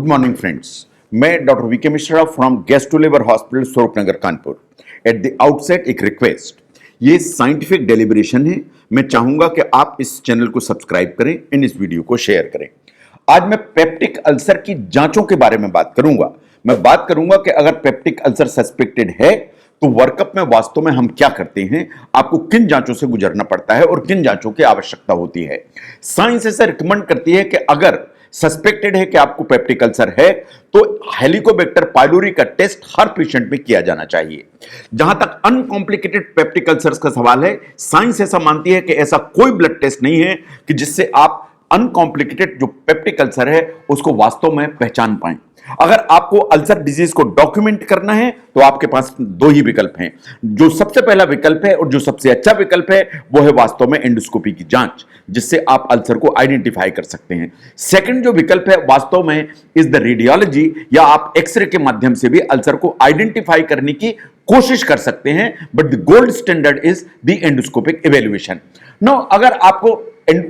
Good morning friends, मैं doctor V K Mishra from gastro liver hospital Swaroopnagar Kanpur. At the outset एक request, ये scientific deliberation है। मैं चाहूंगा कि आप इस चैनल को सब्सक्राइब करें, इन इस वीडियो को शेयर करें। आज मैं पेप्टिक अल्सर की जांचों के बारे में बात करूंगा। मैं बात करूंगा कि अगर पेप्टिक अल्सर सस्पेक्टेड है तो वर्कअप में वास्तव में हम क्या करते हैं, आपको किन जांचों से गुजरना पड़ता है और किन जांचों की आवश्यकता होती है। साइंस ऐसा रिकमेंड करती है कि अगर सस्पेक्टेड है कि आपको पेप्टिक अल्सर है तो हेलिकोबैक्टर पाइलोरी का टेस्ट हर पेशेंट में किया जाना चाहिए। जहां तक अनकॉम्प्लिकेटेड पेप्टिक अल्सर्स का सवाल है, साइंस ऐसा मानती है कि ऐसा कोई ब्लड टेस्ट नहीं है कि जिससे आप अनकॉम्प्लिकेटेड जो पेप्टिक अल्सर है उसको वास्तव में पहचान पाएं। अगर आपको अल्सर डिजीज को डॉक्यूमेंट करना है तो आपके पास दो ही विकल्प हैं। जो सबसे पहला विकल्प है और जो सबसे अच्छा विकल्प है वो है वास्तव में एंडोस्कोपी की जांच, जिससे आप अल्सर को आइडेंटिफाई कर सकते हैं। सेकंड जो विकल्प है वास्तव में इज द रेडियोलॉजी, या आप एक्सरे के माध्यम से भी अल्सर को आइडेंटिफाई करने की कोशिश कर सकते हैं, but the gold standard is the endoscopic evaluation. No, अगर आपको,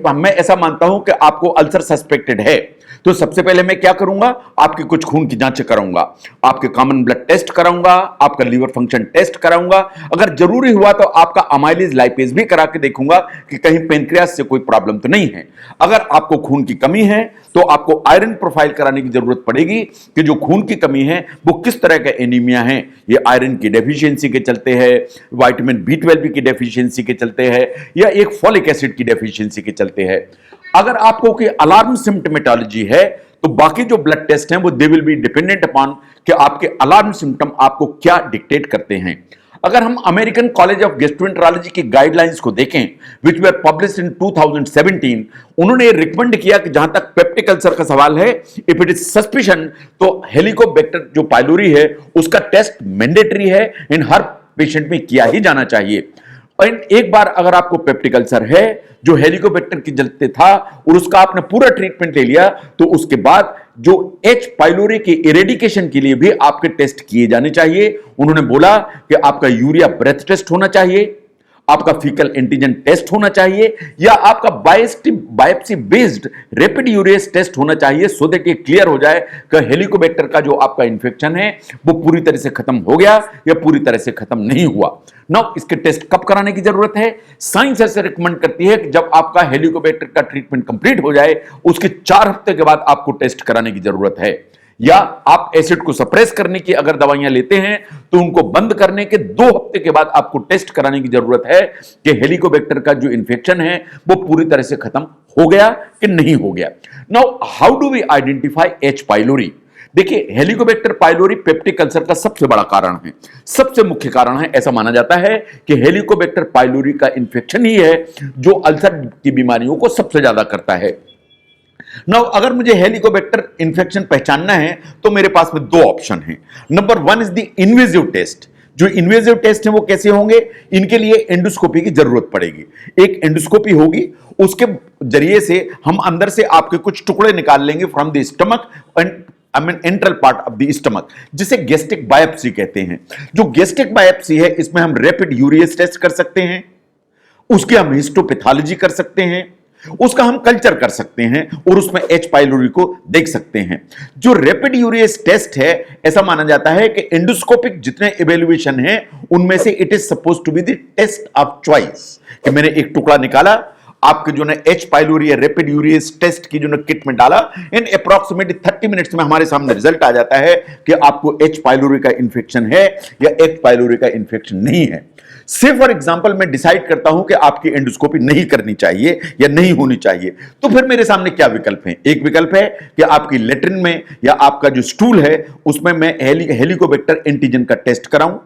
मैं ऐसा मानता हूं कि आपको अल्सर सस्पेक्टेड है तो सबसे पहले मैं क्या करूंगा, आपकी कुछ खून की जांच कराऊंगा, आपके कॉमन ब्लड टेस्ट कराऊंगा, आपका लीवर फंक्शन टेस्ट कराऊंगा, अगर जरूरी हुआ तो आपका अमाइलेज लाइपेज भी करा के देखूंगा कि कहीं पेनक्रियास से कोई प्रॉब्लम तो नहीं है। अगर आपको खून की कमी है तो आपको आयरन प्रोफाइल कराने की जरूरत पड़ेगी कि जो खून की कमी है वो किस तरह का एनीमिया है। ये आयरन की डेफिशिएंसी के चलते है, विटामिन B12 की डेफिशिएंसी के चलते है, या एक फॉलिक एसिड की डेफिशिएंसी के चलते है। अगर आपको कोई अलार्म सिम्टोमेटोलॉजी है तो बाकी जो ब्लड टेस्ट हैं वो they will be dependent upon कि आपके अलार्म सिम्टम आपको क्या डिक्टेट करते हैं। अगर हम अमेरिकन कॉलेज ऑफ गैस्ट्रोएंटरोलॉजी की गाइडलाइंस को देखें विच वर पब्लिश्ड इन 2017, उन्होंने रिकमेंड किया कि जहां तक पेप्टिक अल्सर का सवाल है, इफ इट इज सस्पिशन तो हेलिकोबैक्टर जो पाइलोरी है उसका टेस्ट मैंडेटरी है, इन हर पेशेंट में किया ही जाना चाहिए। और एक बार अगर आपको पेप्टिक अल्सर है जो हेलिकोबैक्टर के चलते था और उसका आपने पूरा ट्रीटमेंट ले लिया तो उसके बाद जो H पाइलोरी के इरेडिकेशन के लिए भी आपके टेस्ट किए जाने चाहिए। उन्होंने बोला कि आपका यूरिया ब्रेथ टेस्ट होना चाहिए, आपका फीकल एंटीजन टेस्ट होना चाहिए, या आपका biopsy based rapid urease test होना चाहिए, सो दैट ये क्लियर हो जाए कि हेलिकोबैक्टर का जो आपका इंफेक्शन है वो पूरी तरह से खत्म हो गया या पूरी तरह से खत्म नहीं हुआ। नाउ इसके टेस्ट कब कराने की जरूरत है? साइंस ऐसे रिकमेंड करती है कि जब आपका हेलिकोबैक्टर का ट्रीटमेंट कंप्लीट हो जाए उसके 4 हफ्ते के बाद आपको टेस्ट कराने की जरूरत है। या आप एसिड को सप्रेस करने की अगर दवाइयां लेते हैं तो उनको बंद करने के 2 हफ्ते के बाद आपको टेस्ट कराने की जरूरत है कि हेलिकोबैक्टर का जो इंफेक्शन है वो पूरी तरह से खत्म हो गया कि नहीं हो गया। Now how do we identify H pylori? देखिए, हेलिकोबैक्टर पाइलोरी पेप्टिक अल्सर का सबसे बड़ा कारण है, सबसे मुख्य कारण है। ऐसा माना जाता है कि हेलिकोबैक्टर पाइलोरी का इंफेक्शन ही है जो अल्सर की बीमारियों को सबसे ज्यादा करता है। नाउ अगर मुझे हेलिकोबैक्टर इंफेक्शन पहचानना है तो मेरे पास में 2 ऑप्शन हैं। Number 1 is the invasive test. जो इन्वेजिव टेस्ट है वो कैसे होंगे? इनके लिए एंडोस्कोपी की जरूरत पड़ेगी। एक एंडोस्कोपी होगी, उसके जरिए से हम अंदर से आपके कुछ टुकड़े निकाल लेंगे from the stomach and enteral part of the stomach, जिसे गैस्ट्रिक बायोप्सी कहते हैं। जो गैस्ट्रिक बायोप्सी है इसमें हम रैपिड यूरियस टेस्ट कर सकते हैं, उसकी हम हिस्टोपैथोलॉजी कर सकते हैं, उसका हम कल्चर कर सकते हैं और उसमें H पाइलोरी को देख सकते हैं। जो रैपिड यूरियस टेस्ट है, ऐसा माना जाता है कि एंडोस्कोपिक जितने इवैल्यूएशन हैं उनमें से it is suppose to be the test of choice, कि मैंने एक टुकड़ा निकाला, आपके जो ना H पाइलोरी या रैपिड यूरियस टेस्ट की जो ना किट में डाला, इन अप्रॉक्सीमेटली 30 मिनट्स में हमारे सामने रिजल्ट आ जाता है कि आपको H पाइलोरी का इंफेक्शन है या H पाइलोरी का इंफेक्शन नहीं है। से फॉर एग्जांपल मैं डिसाइड करता हूं कि आपकी एंडोस्कोपी नहीं करनी चाहिए या नहीं होनी चाहिए, तो फिर मेरे सामने क्या विकल्प हैं? एक विकल्प है कि आपकी लेट्रिन में या आपका जो स्टूल है उसमें मैं हेलिकोबैक्टर एंटीजन का टेस्ट कराऊं,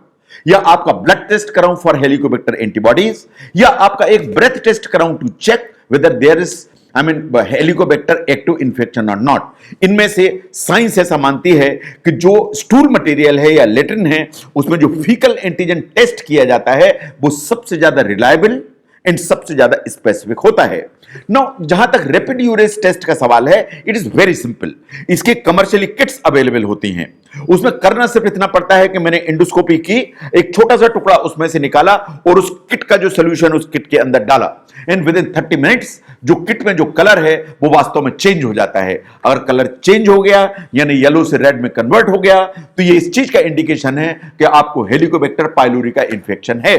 या आपका ब्लड टेस्ट कराऊं फॉर हेलिकोबैक्टर एंटीबॉडीज, या आपका एक ब्रेथ टेस्ट कराऊं to check whether there is helicobacter active infection और नॉट। इनमें से साइंस ऐसा मानती है कि जो स्टूल मटेरियल है या लेट्रिन है उसमें जो फीकल एंटीजन टेस्ट किया जाता है वो सबसे ज्यादा रिलायबल एंड सबसे ज्यादा स्पेसिफिक होता है। नाउ जहां तक रैपिड यूरेज टेस्ट का सवाल है, इट इज वेरी सिंपल। इसके कमर्शियली किट्स अवेलेबल होती हैं। उसमें करना सिर्फ इतना पड़ता है कि मैंने एंडोस्कोपी की, एक छोटा सा टुकड़ा उसमें से निकाला और उस किट का जो सोल्यूशन उस किट के अंदर डाला, एंड विद इन 30 मिनट्स जो किट में जो कलर है वो वास्तव में चेंज हो जाता है। अगर कलर चेंज हो गया यानी येलो से रेड में कन्वर्ट हो गया, तो ये इस चीज का इंडिकेशन है कि आपको हेलिकोबैक्टर पाइलोरी का इंफेक्शन है।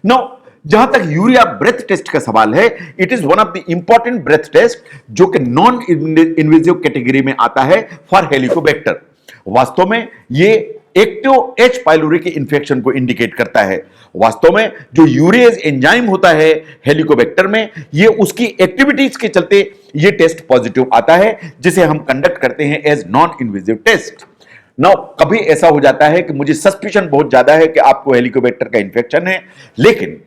नाउ जहां तक यूरिया ब्रेथ टेस्ट का सवाल है, it is one of the important breath test जो कि नॉन इन्वेजिव कैटेगरी में आता है फॉर हेलिकोबैक्टर। वास्तव में ये एक्टिव एच पाइलोरी के इंफेक्शन को इंडिकेट करता है। वास्तव में जो यूरेज एंजाइम होता है हेलिकोबैक्टर में, ये उसकी एक्टिविटीज के चलते ये टेस्ट पॉजिटिव आता है, जिसे हम कंडक्ट करते हैं as non invasive test. Now कभी ऐसा हो जाता है कि मुझे सस्पिशन बहुत ज्यादा है कि आपको हेलिकोबैक्टर का इंफेक्शन है, लेकिन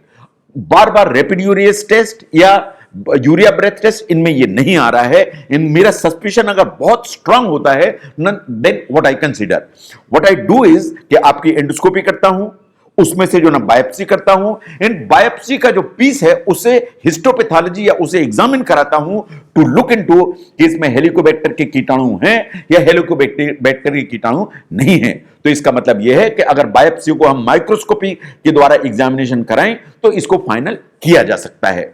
बार बार रैपिड यूरेज टेस्ट या यूरिया ब्रेथ टेस्ट इनमें ये नहीं आ रहा है। इन मेरा सस्पिशन अगर बहुत स्ट्रांग होता है, then what I consider, what I do is कि आपकी एंडोस्कोपी करता हूं, उसमें से जो ना बायोप्सी करता हूं, एंड बायोप्सी का जो पीस है उसे हिस्टोपैथोलॉजी या उसे एग्जामिन कराता हूं टू लुक इनटू कि इसमें हेलिकोबैक्टर के कीटाणु हैं या हेलिकोबैक्टर के कीटाणु नहीं है। तो इसका मतलब यह है कि अगर बायोप्सी को हम माइक्रोस्कोपी के द्वारा एग्जामिनेशन कराएं तो इसको फाइनल किया जा सकता है।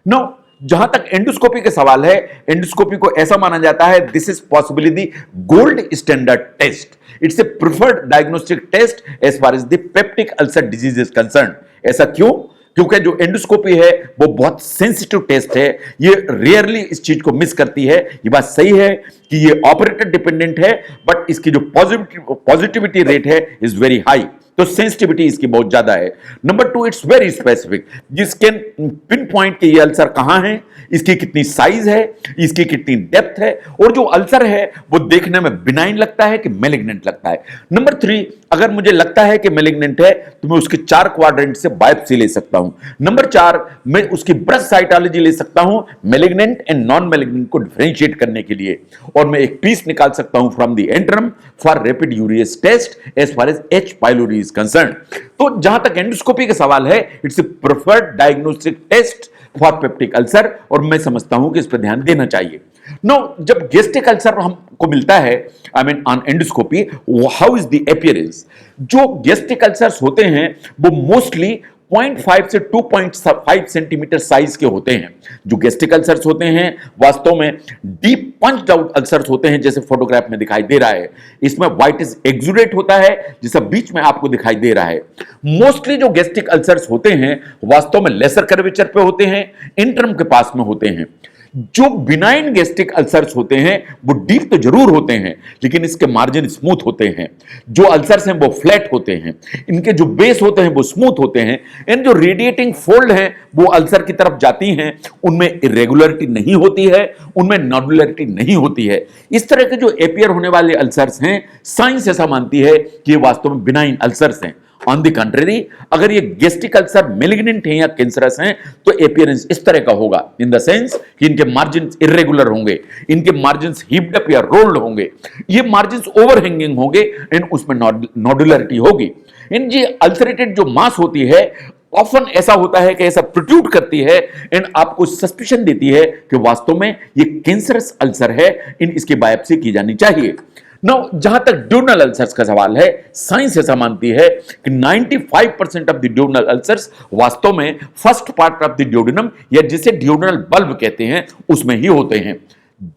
नो जहां तक एंडोस्कोपी का सवाल है, एंडोस्कोपी को ऐसा माना जाता है this is possibly the gold standard test. It's a preferred diagnostic test as far as the peptic ulcer disease is concern. ऐसा क्यों? क्योंकि जो एंडोस्कोपी है वो बहुत सेंसिटिव टेस्ट है, ये रेयरली इस चीज को मिस करती है। ये बात सही है कि ये ऑपरेटर डिपेंडेंट है, बट इसकी जो पॉजिटिविटी रेट है इज वेरी हाई, तो सेंसिटिविटी इसकी बहुत ज्यादा है। नंबर 2, इट्स वेरी स्पेसिफिक, जिस कैन पिन पॉइंट के ये अल्सर कहां है, इसकी कितनी साइज है, इसकी कितनी डेप्थ है, और जो अल्सर है वो देखने में बिनाइन लगता है कि मैलिग्नेंट लगता है। नंबर 3, अगर मुझे लगता है कि मैलिग्नेंट है तो मैं उसके 4 क्वाड्रेंट से बायोप्सी ले सकता हूं। नंबर 4, मैं उसकी ब्रेस्ट साइटोलॉजी ले सकता हूं मैलिग्नेंट एंड नॉन मैलिग्नेंट को डिफरेंशिएट करने के लिए, और मैं एक पीस निकाल सकता हूं from the antrum for rapid urease test as far as H pylori is concern. तो जहां तक एंडोस्कोपी का सवाल है, it's a preferred diagnostic test for peptic ulcer, और मैं समझता हूं कि इस पर ध्यान देना चाहिए। नो जब गैस्ट्रिक अल्सर हमको मिलता है, I mean on endoscopy, how is the appearance? जो गैस्ट्रिक अल्सर्स होते हैं वो मोस्टली 0.5 से 2.5 सेंटीमीटर साइज के होते हैं। जो गैस्ट्रिक अल्सर्स होते हैं वास्तव में डीप पंच्ड आउट अल्सर्स होते हैं, जैसे फोटोग्राफ में दिखाई दे रहा है। इसमें व्हाइटिश एक्सुडेट होता है, जैसा बीच में आपको दिखाई दे रहा है। मोस्टली जो गैस्ट्रिक अल्सर्स होते हैं वास्तव में लेसर कर्वेचर पे होते हैं, इंटरम के पास में होते हैं। जो बिनाइन गैस्ट्रिक अल्सर्स होते हैं वो डीप तो जरूर होते हैं, लेकिन इसके मार्जिन स्मूथ होते हैं। जो अल्सर्स हैं वो फ्लैट होते हैं, इनके जो बेस होते हैं वो स्मूथ होते हैं, इन जो रेडिएटिंग फोल्ड हैं वो अल्सर की तरफ जाती हैं, उनमें इरेगुलरिटी नहीं होती है, उनमें नॉडुलरिटी नहीं होती है। इस तरह के जो एपियर होने वाले अल्सर्स हैं, साइंस ऐसा मानती है कि ये वास्तव में बिनाइन अल्सर्स हैं। ऑन द कंट्री, अगर ये गैस्ट्रिक अल्सर मैलिग्नेंट हैं या कैंसरस हैं तो एपियरेंस इस तरह का होगा, इन द सेंस कि इनके मार्जिन इरेगुलर होंगे, इनके मार्जिन हीप्ड अप या रोल्ड होंगे, ये मार्जिन ओवरहैंगिंग होंगे, इन उसमें नॉडुलरिटी होगी। इन जी अल्सरेटेड जो मास होती है ऑफन ऐसा होता है कि ऐसा प्रोट्रूड करती है, एंड आपको सस्पिशन देती है कि वास्तव में ये कैंसरस अल्सर है, इन इसकी बायोप्सी की जानी चाहिए। नाउ जहां तक ड्यूडनल अल्सर्स का सवाल है, साइंस ऐसा मानती है कि 95% ऑफ द ड्यूडनल अल्सर्स वास्तव में first part of the duodenum या जिसे ड्यूडनल बल्ब कहते हैं उसमें ही होते हैं।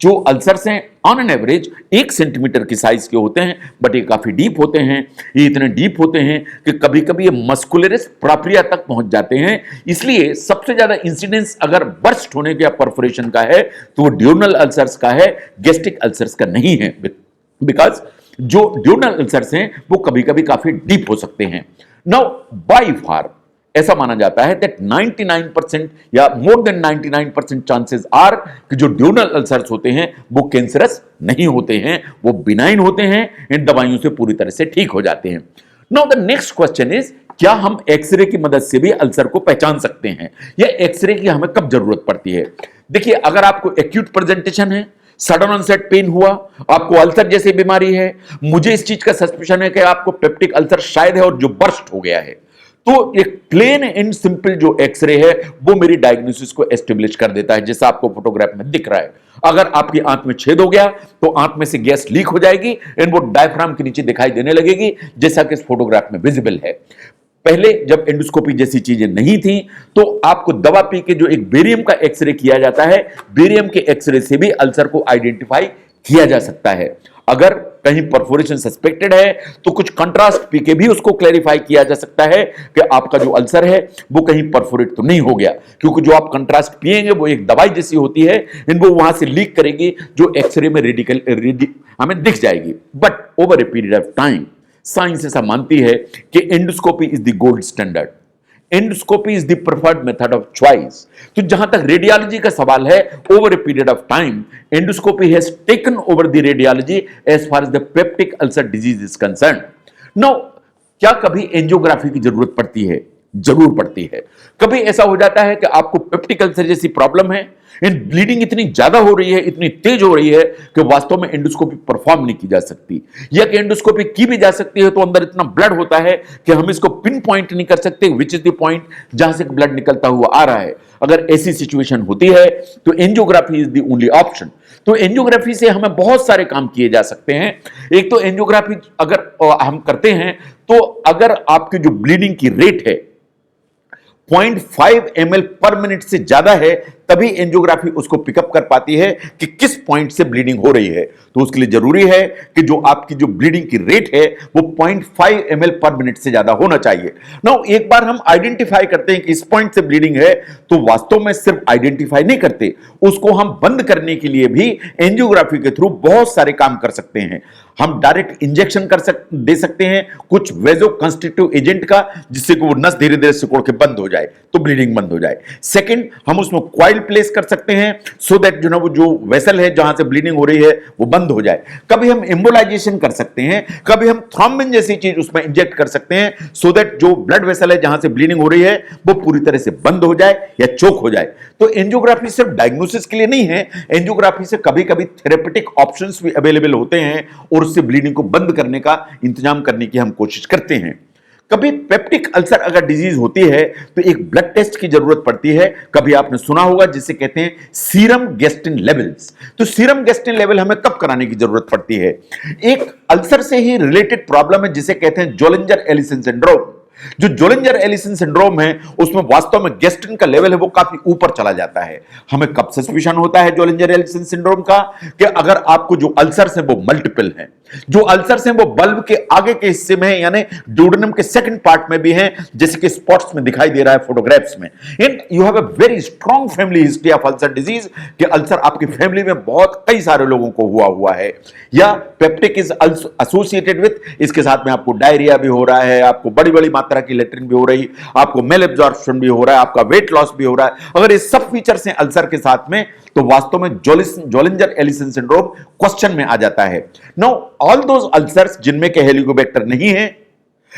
जो अल्सर्स हैं ऑन एन एवरेज 1 सेंटीमीटर की साइज के होते हैं, बट ये काफी डीप होते हैं। ये इतने डीप होते हैं कि कभी कभी ये मस्कुलरिस प्रोप्रिया तक पहुंच जाते हैं। इसलिए सबसे ज्यादा इंसिडेंस अगर बर्स्ट होने का परफोरेशन का है तो वो ड्यूडनल अल्सर्स का है, गैस्ट्रिक अल्सर्स का नहीं है, बिकॉज जो ड्यूडनल अल्सर्स हैं वो कभी कभी काफी डीप हो सकते हैं। नाउ बाय फार ऐसा माना जाता है दैट 99% या मोर देन 99% चांसेस आर कि जो ड्यूडनल अल्सर्स होते हैं वो कैंसरस नहीं होते हैं, वो बिनाइन होते हैं, इन दवाइयों से पूरी तरह से ठीक हो जाते हैं। Now the next question is, क्या हम एक्सरे की मदद से भी अल्सर को पहचान सकते हैं या एक्सरे की हमें कब जरूरत पड़ती है? देखिए, अगर आपको एक्यूट प्रेजेंटेशन है, सडन ऑनसेट पेन हुआ, आपको अल्सर जैसी बीमारी है, मुझे इस चीज का सस्पिशन है कि आपको पेप्टिक अल्सर शायद है और जो बर्स्ट हो गया है, तो एक प्लेन एंड सिंपल जो एक्सरे है वो मेरी डायग्नोसिस को एस्टेब्लिश कर देता है, जैसा आपको फोटोग्राफ में दिख रहा है। अगर आपकी आंत में छेद हो गया तो आंत में से गैस लीक हो जाएगी एंड वो डायफ्राम के नीचे दिखाई देने लगेगी, जैसा कि इस फोटोग्राफ में विजिबल है। पहले जब एंडोस्कोपी जैसी चीजें नहीं थी तो आपको दवा पी के जो एक बेरियम का एक्सरे किया जाता है, बेरियम के एक्सरे से भी अल्सर को आइडेंटिफाई किया जा सकता है। अगर कहीं परफोरेशन सस्पेक्टेड है तो कुछ कंट्रास्ट पी के भी उसको क्लैरिफाई किया जा सकता है कि आपका जो अल्सर है वो कहीं परफोरेट तो नहीं हो गया, क्योंकि जो आप कंट्रास्ट पिएंगे वो एक दवाई जैसी होती है, इनको वहां से लीक करेगी जो एक्सरे में हमें दिख जाएगी। But over a period of time science ऐसा मानती है कि endoscopy is the gold standard, endoscopy is the preferred method of choice. तो जहां तक रेडियोलॉजी का सवाल है, over a period of time endoscopy has taken over the radiology as far as the peptic ulcer disease is concern. Now, क्या कभी angiography की जरूरत पड़ती है? जरूर पड़ती है। कभी ऐसा हो जाता है कि आपको पेप्टिक अल्सर जैसी प्रॉब्लम है एंड ब्लीडिंग इतनी ज्यादा हो रही है, इतनी तेज हो रही है कि वास्तव में एंडोस्कोपी परफॉर्म नहीं की जा सकती, या कि एंडोस्कोपी की भी जा सकती है तो अंदर इतना ब्लड होता है कि हम इसको पिन पॉइंट नहीं कर सकते विच इज द पॉइंट जहां से ब्लड निकलता हुआ आ रहा है। अगर ऐसी सिचुएशन होती है तो angiography is the only option. तो एंजियोग्राफी से हमें बहुत सारे काम किए जा सकते हैं। एक तो एंजियोग्राफी अगर हम करते हैं तो अगर आपकी जो ब्लीडिंग की रेट है 0.5 ml पर मिनट से ज्यादा है, तभी एंजियोग्राफी उसको पिकअप कर पाती है कि किस पॉइंट से ब्लीडिंग हो रही है। तो उसके लिए जरूरी है कि जो आपकी जो ब्लीडिंग की रेट है वो 0.5 ml पर मिनट से ज्यादा होना चाहिए। नाउ, एक बार हम आइडेंटिफाई करते हैं कि इस पॉइंट से ब्लीडिंग है तो वास्तव में सिर्फ आइडेंटिफाई नहीं करते, उसको हम बंद करने के लिए भी एंजियोग्राफी के थ्रू बहुत सारे काम कर सकते हैं। हम डायरेक्ट इंजेक्शन दे सकते हैं कुछ वेजो कंस्टिट्यूटिव एजेंट का, जिससे कि वो नस धीरे धीरे सिकुड़ के बंद हो जाए तो ब्लीडिंग बंद हो जाए। सेकंड, हम उसमें कॉइल प्लेस कर सकते हैं सो दैट जो ना वो जो वेसल है जहां से ब्लीडिंग हो रही है वो बंद हो जाए। कभी हम एम्बोलाइजेशन कर सकते हैं, कभी हम थ्रोम्बिन जैसी चीज उसमें इंजेक्ट कर सकते हैं सो दैट जो ब्लड वेसल है जहां से ब्लीडिंग हो रही है वो पूरी तरह से बंद हो जाए या चोक हो जाए। तो एंजियोग्राफी सिर्फ डायग्नोसिस के लिए नहीं है, एंजियोग्राफी से कभी कभी थेरेपेटिक ऑप्शंस भी अवेलेबल होते हैं और उससे ब्लीडिंग को बंद करने का इंतजाम करने की हम कोशिश करते हैं। कभी पेप्टिक अल्सर अगर डिजीज होती है तो एक ब्लड टेस्ट की जरूरत पड़ती है। कभी आपने सुना होगा जिसे कहते हैं सीरम गैस्ट्रिन लेवल्स। तो सीरम गैस्ट्रिन लेवल हमें कब कराने की जरूरत पड़ती है? एक अल्सर से ही रिलेटेड प्रॉब्लम है जिसे कहते हैं जोलिंजर एलिसन सिंड्रोम। जो जोलिंजर एलिसन सिंड्रोम है उसमें वास्तव में गैस्ट्रिन का लेवल है वो काफी ऊपर चला जाता है। हमें कब सस्पिशन होता है जोलिंजर एलिसन सिंड्रोम का? कि अगर आपको जो अल्सर्स है वो मल्टीपल है, जो अल्सर्स हैं वो बल्ब के आगे के हिस्से में है, यानी ड्यूडेनम के सेकंड पार्ट में भी हैं, जैसे कि स्पॉट्स में दिखाई दे रहा है फोटोग्राफ्स में। And you have a very strong family history of ulcer disease, कि अल्सर आपकी फैमिली में बहुत कई सारे लोगों को हुआ है। या पेप्टिक इज एसोसिएटेड विथ, इसके साथ में आपको डायरिया भी हो रहा है, आपको बड़ी बड़ी मात्रा की लेट्रिन भी हो रही, आपको मेल एब्जॉर्प्शन भी हो रहा है, आपका वेट लॉस भी हो रहा है। अगर ये सब फीचर्स हैं अल्सर के साथ में तो वास्तव में जोलिंजर एलिसन सिंड्रोम क्वेश्चन में आ जाता है। नाउ, ऑल दोज अल्सर्स जिनमें के हेलिकोबैक्टर नहीं है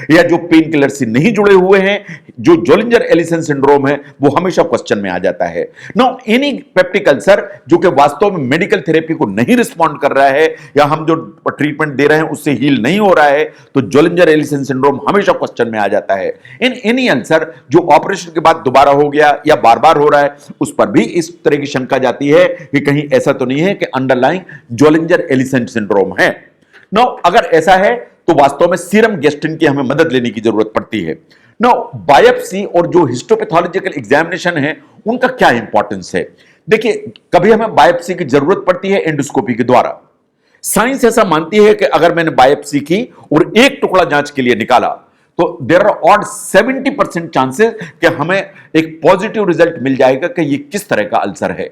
या जो पेन किलर से नहीं जुड़े हुए हैं, जो जोलिंजर एलिसन सिंड्रोम है वो हमेशा क्वेश्चन में आ जाता है। नाउ, एनी पेप्टिक अल्सर जो कि वास्तव में मेडिकल थेरेपी को नहीं रिस्पॉन्ड कर रहा है या हम जो ट्रीटमेंट दे रहे हैं उससे हील नहीं हो रहा है, तो जोलिंजर एलिसन सिंड्रोम हमेशा क्वेश्चन में आ जाता है। इन एनी अल्सर जो ऑपरेशन के बाद दोबारा हो गया या बार बार हो रहा है, उस पर भी इस तरह की शंका जाती है कि कहीं ऐसा तो नहीं है कि अंडरलाइंग जोलिंजर एलिसन सिंड्रोम है। नाउ, अगर ऐसा है तो वास्तव में सीरम गैस्ट्रिन की हमें मदद लेने की जरूरत पड़ती है। नाउ, बायोप्सी और जो हिस्टोपैथोलॉजिकल एग्जामिनेशन है उनका क्या इंपॉर्टेंस है? देखिए, कभी हमें बायोप्सी की जरूरत पड़ती है एंडोस्कोपी के द्वारा। साइंस ऐसा मानती है कि अगर मैंने बायोप्सी की और एक टुकड़ा जांच के लिए निकाला तो देयर आर ऑड 70% चांसेस कि हमें एक पॉजिटिव रिजल्ट मिल जाएगा कि ये किस तरह का अल्सर है।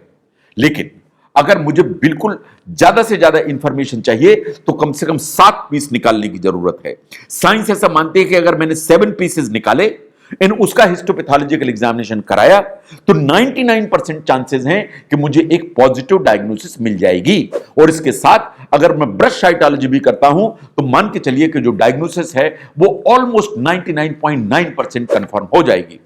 लेकिन अगर मुझे बिल्कुल ज्यादा से ज्यादा इंफॉर्मेशन चाहिए तो कम से कम 7 पीस निकालने की जरूरत है। साइंस ऐसा मानती है कि अगर मैंने 7 पीसेस निकाले इन उसका हिस्टोपैथोलॉजिकल एग्जामिनेशन कराया तो 99% चांसेस हैं कि मुझे एक पॉजिटिव डायग्नोसिस मिल जाएगी। और इसके साथ अगर मैं ब्रश साइटोलॉजी भी करता हूं तो मान के चलिए कि जो डायग्नोसिस है वो ऑलमोस्ट 99.9% कंफर्म हो जाएगी।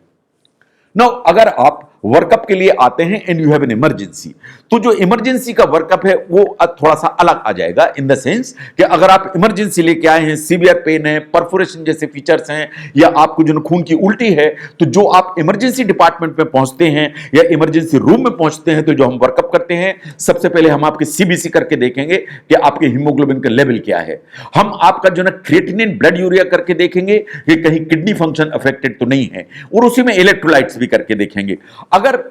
नाउ, अगर आप वर्कअप के लिए आते हैं and you have an emergency, तो जो इमरजेंसी का वर्कअप है वो थोड़ा सा अलग आ जाएगा इन द सेंस कि अगर आप इमरजेंसी लेके आए हैं, सीवियर पेन है, परफोरेशन जैसे फीचर्स हैं, या आपको जो खून की उल्टी है, तो जो आप इमरजेंसी डिपार्टमेंट में पहुंचते हैं या इमरजेंसी रूम में पहुंचते हैं, तो जो हम वर्कअप करते हैं, सबसे पहले हम आपके सीबीसी करके देखेंगे कि आपके हीमोग्लोबिन का लेवल क्या है। हम आपका जो क्रिएटिनिन ब्लड यूरिया करके देखेंगे कि कहीं किडनी फंक्शन अफेक्टेड तो नहीं है, और उसी में इलेक्ट्रोलाइट्स भी करके देखेंगे। अगर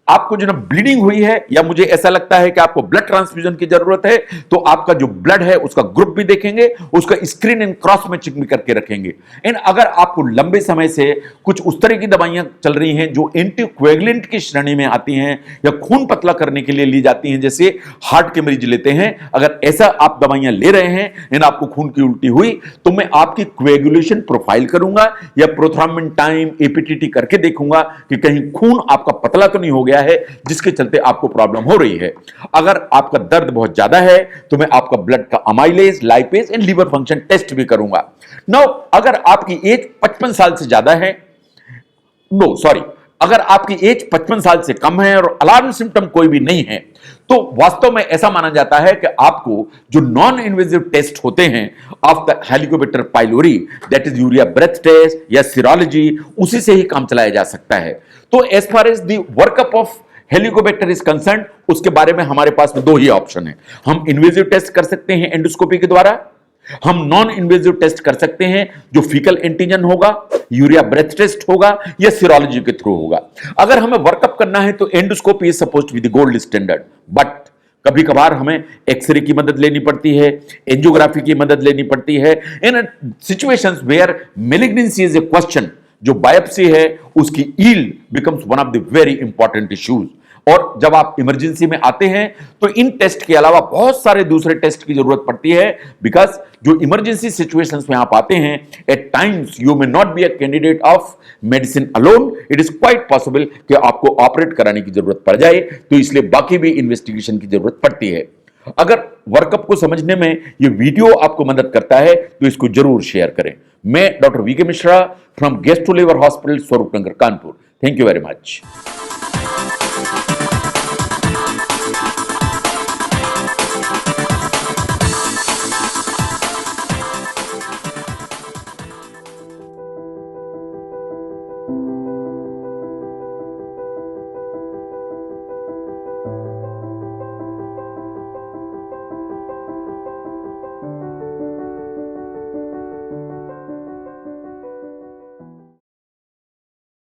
आपको जो ब्लीडिंग हुई है या मुझे ऐसा लगता है कि आपको ब्लड ट्रांसफ्यूजन की जरूरत है, तो आपका जो ब्लड है उसका ग्रुप भी देखेंगे, उसका स्क्रीन एंड क्रॉस मैचिंग भी करके रखेंगे। एंड अगर आपको लंबे समय से कुछ उस तरह की दवाइयां चल रही हैं जो एंटीकोएगुलेंट की श्रेणी में आती हैं या खून पतला करने के लिए ली जाती हैं, जैसे हार्ट के मरीज लेते हैं, अगर ऐसा आप दवाइयां ले रहे हैं एंड आपको खून की उल्टी हुई, तो मैं आपकी कोएगुलेशन प्रोफाइल करूंगा या प्रोथ्रोम्बिन टाइम एपीटीटी करके देखूंगा कि कहीं खून आपका पतला तो नहीं हो गया है जिसके चलते आपको प्रॉब्लम हो रही है। अगर आपका दर्द बहुत ज्यादा है तो मैं आपका ब्लड का amylase, lipase and liver function test भी करूंगा। नाउ अगर आपकी एज 55 साल से ज्यादा है, अगर आपकी एज 55 साल से कम है और अलार्म सिम्टम कोई भी नहीं है, तो वास्तव में ऐसा माना जाता है कि आपको जो नॉन इन्वेजिव टेस्ट होते हैं of the helicobacter pylori, that is urea breath test या सीरोलॉजी, उसी से ही काम चलाया जा सकता है। तो as far as the workup of helicobacter is concern, उसके बारे में हमारे पास में दो ही ऑप्शन है। हम इन्वेजिव टेस्ट कर सकते हैं एंडोस्कोपी के द्वारा, हम नॉन इन्वेजिव टेस्ट कर सकते हैं जो फीकल एंटीजन होगा, यूरिया ब्रेथ टेस्ट होगा या सीरोलॉजी के थ्रू होगा। अगर हमें वर्कअप करना है तो endoscopy is supposed to be the gold standard, but कभी कभार हमें एक्सरे की मदद लेनी पड़ती है, एंजियोग्राफी की मदद लेनी पड़ती है। In situations where malignancy is a question, जो बायोप्सी है उसकी yield becomes one of the very important issues. और जब आप इमरजेंसी में आते हैं तो इन टेस्ट के अलावा बहुत सारे दूसरे टेस्ट की जरूरत पड़ती है, बिकॉज जो इमरजेंसी सिचुएशंस में आप आते हैं, at times you may not be a candidate of medicine alone, it is quite possible कि आपको ऑपरेट कराने की जरूरत पड़ जाए, तो इसलिए बाकी भी इन्वेस्टिगेशन की जरूरत पड़ती है। अगर वर्कअप को समझने में ये वीडियो आपको मदद करता है तो इसको जरूर शेयर करें। मैं doctor V K Mishra from gastro liver hospital, Swaroopnagar, Kanpur. Thank you very much.